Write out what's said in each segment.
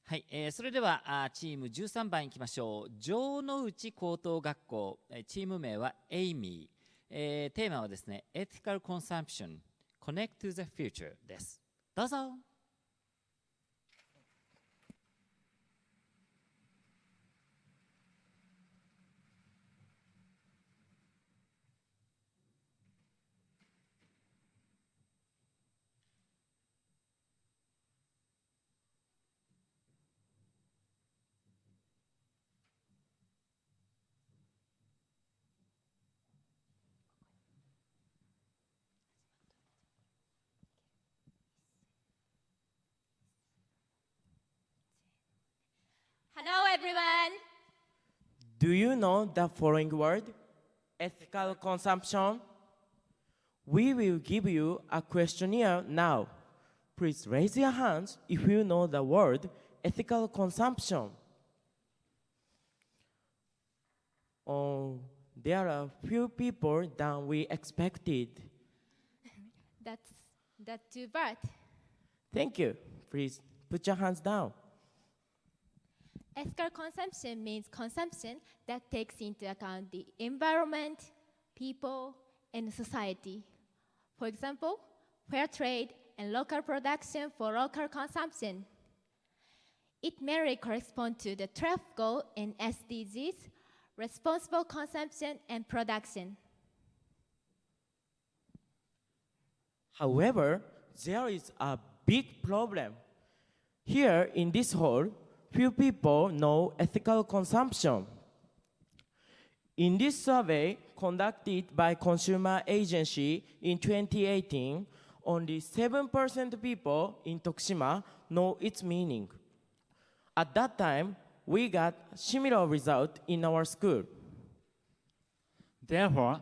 はい、それではチーム13番いきましょう。城ノ内高等学校、チーム名はエイミー、テーマはですね Ethical Consumption Connect to the Future です。どうぞ。Hello everyone. Do you know the following word? Ethical consumption? We will give you a questionnaire now. Please raise your hands if you know the word ethical consumption. Oh, there are few people than we expected. That's too bad. Thank you. Please put your hands down. Ethical consumption means consumption that takes into account the environment, people, and society. For example, fair trade and local production for local consumption. It merely corresponds to the 12th goal in SDGs, responsible consumption and production. However, there is a big problem. Here in this hall, few people know ethical consumption. In this survey conducted by Consumer Agency in 2018, only 7% people in Tokushima know its meaning. At that time, we got similar result in our school. Therefore,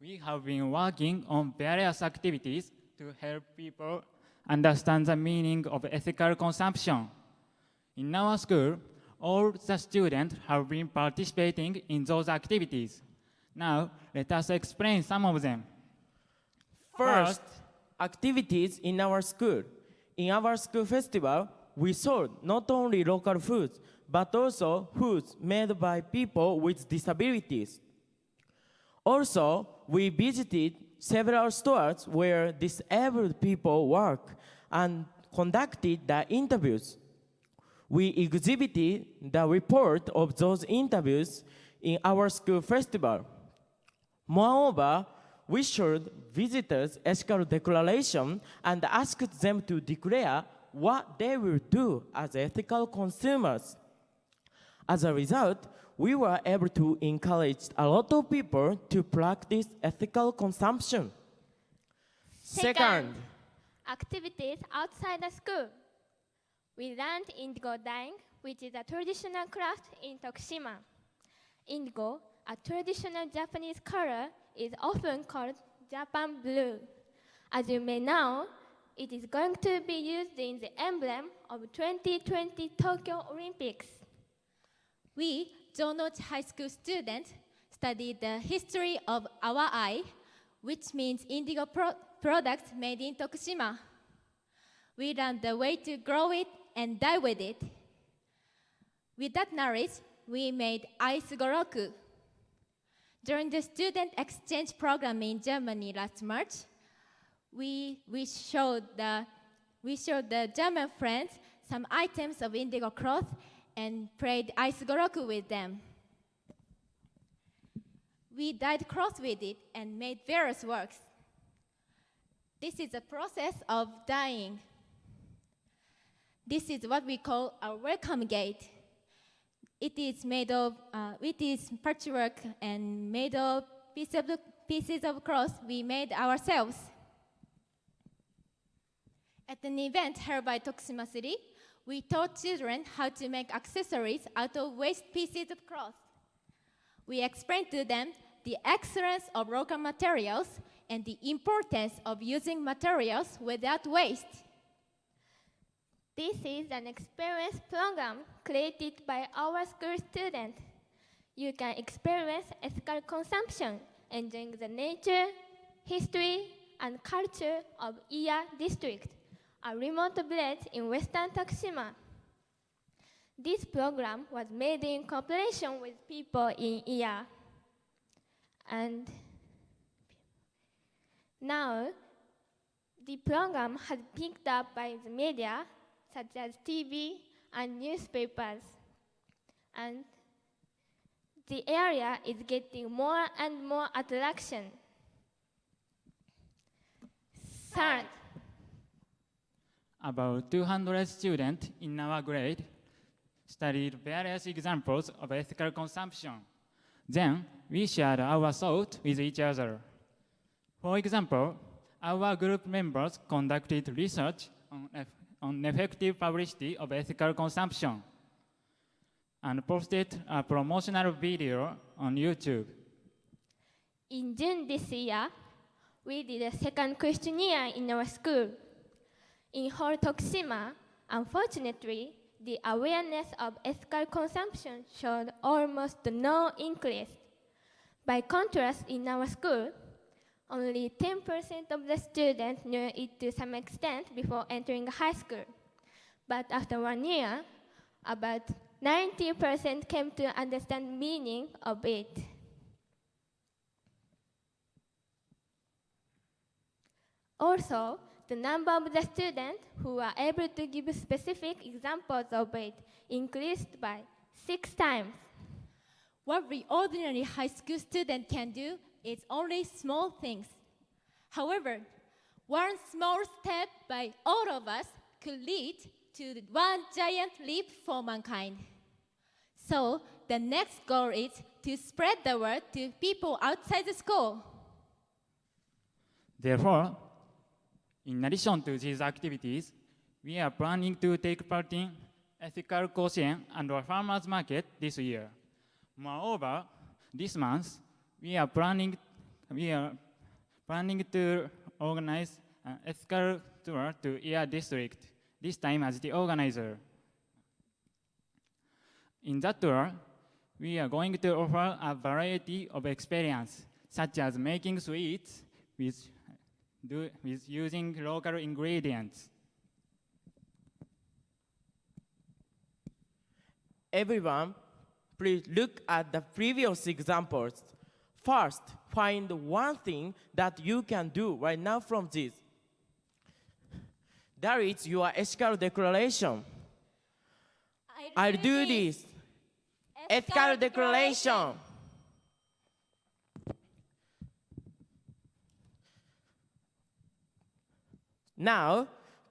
we have been working on various activities to help people understand the meaning of ethical consumption. In our school, all the students have been participating in those activities. Now, let us explain some of them. First, activities in our school. In our school festival, we sold not only local foods, but also foods made by people with disabilities. Also, we visited several stores where disabled people work and conducted the interviews. We exhibited the report of those interviews in our school festival. Moreover, we showed visitors ethical declaration and asked them to declare what they will do as ethical consumers. As a result, we were able to encourage a lot of people to practice ethical consumption. Second, activities outside the school. We learned indigo dyeing, which is a traditional craft in Tokushima. Indigo, a traditional Japanese color, is often called Japan blue. As you may know, it is going to be used in the emblem of 2020 Tokyo Olympics. We, Jonochi High School students, studied the history of our eye, which means indigo products made in Tokushima. We learned the way to grow it and dye with it. With that knowledge, we made ice goroku. During the student exchange program in Germany last March, we showed the German friends some items of indigo cloth and played ice goroku with them. We dyed cloth with it and made various works. This is a process of dyeing. This is what we call a welcome gate. It is patchwork and made of pieces of cloth we made ourselves. At an event held by Tokushima City, we taught children how to make accessories out of waste pieces of cloth. We explained to them the excellence of local materials and the importance of using materials without waste. This is an experience program created by our school students. You can experience ethical consumption, enjoying the nature, history, and culture of Iya District, a remote village in western Tokushima. This program was made in cooperation with people in ER. And now, the program has picked up by the media, such as TV and newspapers. And the area is getting more and more attraction. Third, About 200 students in our grade studied various examples of ethical consumption. Then we shared our thoughts with each other. For example, our group members conducted research on effective publicity of ethical consumption and posted a promotional video on YouTube. in June this year, we did a second questionnaire in our school. In whole Tokushima, unfortunately, the awareness of ethical consumption showed almost no increase. By contrast, in our school, only 10% of the students knew it to some extent before entering high school. But after 1 year, about 90% came to understand the meaning of it. Also, the number of the students who were able to give specific examples of it increased by 6 times. What the ordinary high school student can do is only small things. However, one small step by all of us could lead to one giant leap for mankind. So, the next goal is to spread the word to people outside the school. Therefore, in addition to these activities, we are planning to take part in ethical Koshien and our farmers market this year. Moreover, this month, we are planning to organize an ethical tour to Ia District, this time as the organizer. In that tour, we are going to offer a variety of experience, such as making sweets with using local ingredients. Everyone, please look at the previous examples. First, find one thing that you can do right now from this. That is your ethical declaration. I'll do this. Ethical declaration. Now,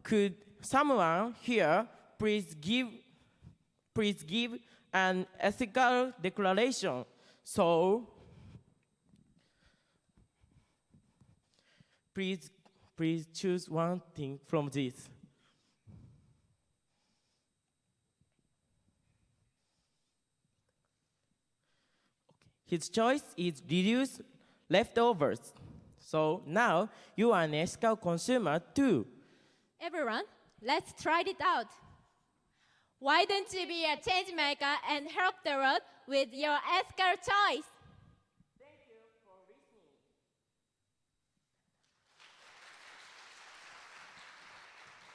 could someone here please give an ethical declaration? So, please choose one thing from this. His choice is reduce leftovers. So now you are an ethical consumer too. Everyone, let's try it out. Why don't you be a change maker and help the world with your ethical choice? Thank you for listening.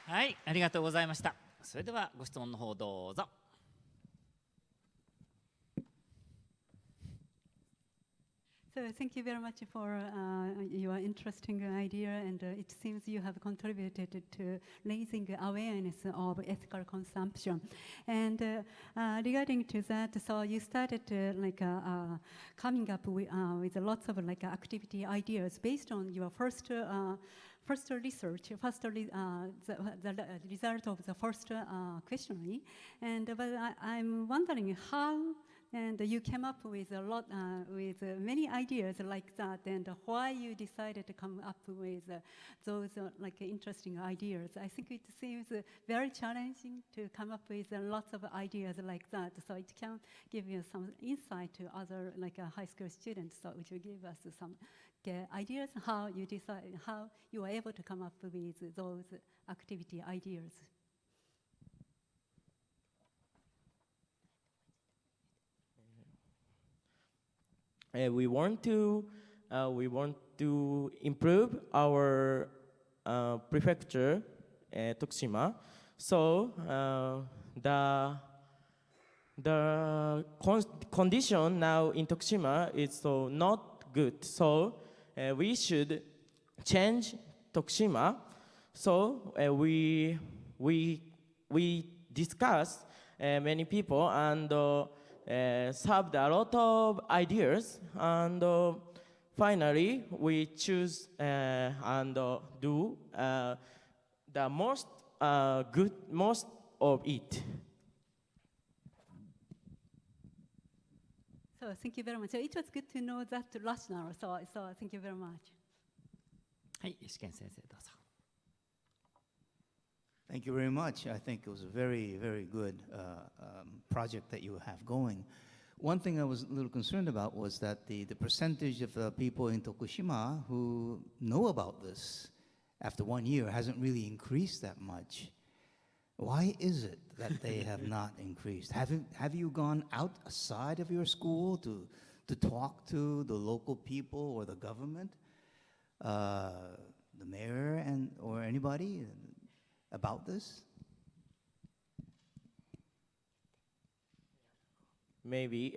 はい、ありがとうございました。それではご質問の方どうぞ。So thank you very much for your interesting idea, and it seems you have contributed to raising awareness of ethical consumption. And regarding to that, so you started coming up with lots of activity ideas based on your first research, the result of the first questionnaire. And but I'm wondering how. And you came up with a lot, with many ideas like that, and why you decided to come up with those interesting ideas. I think it seems very challenging to come up with lots of ideas like that. So it can give you some insight to other high school students. So would you give us some ideas how you decide, how you were able to come up with those activity ideas? We want to improve our prefecture, Tokushima. So the condition now in Tokushima is so not good. So we should change Tokushima. So we discussed many people and served a lot of ideas, and finally we choose and do the most most of it. So thank you very much. So it was good to know that rationale. So thank you very much. はい、石健先生どうぞ。Thank you very much. I think it was a very, very good project that you have going. One thing I was a little concerned about was that the percentage of people in Tokushima who know about this after 1 year hasn't really increased that much. Why is it that they have not increased? Have you gone outside of your school to talk to the local people or the government, the mayor or anybody about this? Maybe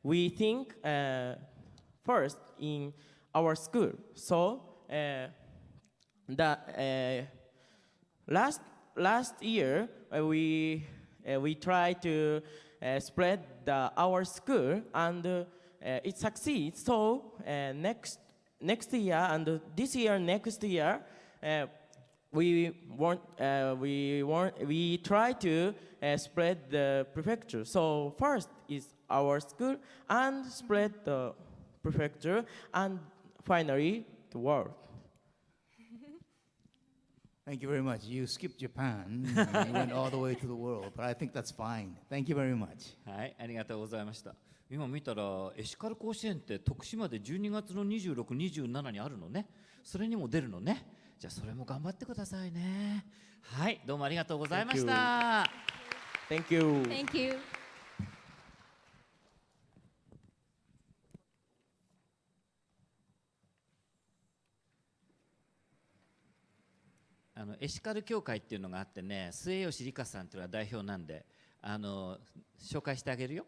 we think first in our school. So the last year we tried to spread our school, and it succeeds. So next year and this year, next year, we try to spread the prefecture. So first is our school, and spread the prefecture, and finally the world. Thank you very much. You skipped Japan and you went all the way to the world, but I think that's fine. Thank you very much. はい、ありがとうございました。今見たらエシカル甲子園って徳島で12月の26、27にあるのね。それにも出るのね。じゃあそれも頑張ってくださいね。はい、どうもありがとうございました。Thank you. Thank you. エシカル協会っていうのがあってね、末吉里香さんっていうのが代表なんで、紹介してあげるよ。